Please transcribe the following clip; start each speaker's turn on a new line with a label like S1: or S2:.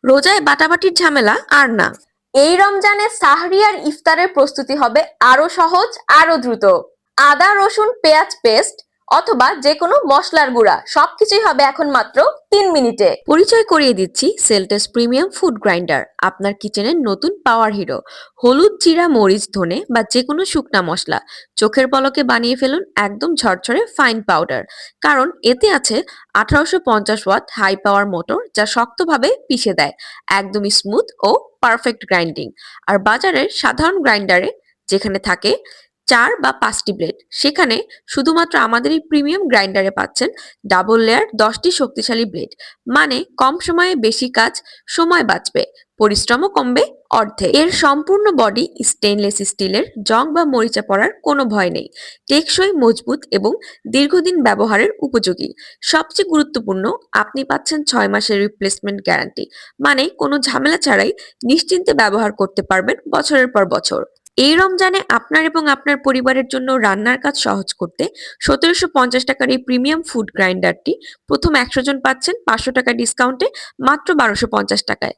S1: রোজায় বাটাবাটির ঝামেলা আর না।
S2: এই রমজানে সাহরি আর ইফতারের প্রস্তুতি হবে আরো সহজ, আরো দ্রুত। আদা, রসুন, পেঁয়াজ পেস্ট অথবা যে কোনো মশলার গুঁড়া সবকিছুই হবে এখন মাত্র 3 মিনিটে।
S1: পরিচয় করিয়ে দিচ্ছি সেলটেস প্রিমিয়াম ফুড গ্রাইন্ডার, আপনার কিচেনের নতুন পাওয়ার হিরো। হলুদ, জিরা, মরিচ, ধনে বা যে কোনো শুকনা মশলা চোখের পলকে বানিয়ে ফেলুন একদম ঝরঝরে ফাইন পাউডার। কারণ এতে আছে 1850 ওয়াট হাই পাওয়ার মোটর, যা শক্তভাবে পিষে দেয় একদমই স্মুথ ও পারফেক্ট গ্রাইন্ডিং। আর বাজারের সাধারণ গ্রাইন্ডারে যেখানে থাকে 4 বা 5টি ব্লেড, সেখানে শুধুমাত্র আমাদের এই প্রিমিয়াম গ্রাইন্ডারে পাচ্ছেন ডাবল লেয়ার 10টি শক্তিশালী ব্লেড। মানে কম সময়ে বেশি কাজ, সময় বাঁচবে, পরিশ্রমও কমবে অর্ধেক। এর সম্পূর্ণ বডি স্টেইনলেস স্টিলের, জং বা মরিচা পড়ার কোনো ভয় নেই। টেকসই, মজবুত এবং দীর্ঘদিন ব্যবহারের উপযোগী। সবচেয়ে গুরুত্বপূর্ণ, আপনি পাচ্ছেন 6 মাসের রিপ্লেসমেন্ট গ্যারান্টি। মানে কোনো ঝামেলা ছাড়াই নিশ্চিন্তে ব্যবহার করতে পারবেন বছরের পর বছর। এই রমজানে আপনার এবং আপনার পরিবারের জন্য রান্নার কাজ সহজ করতে 1750 টাকার এই প্রিমিয়াম ফুড গ্রাইন্ডারটি প্রথম 100 জন পাচ্ছেন 500 টাকা ডিসকাউন্টে মাত্র 1250 টাকায়।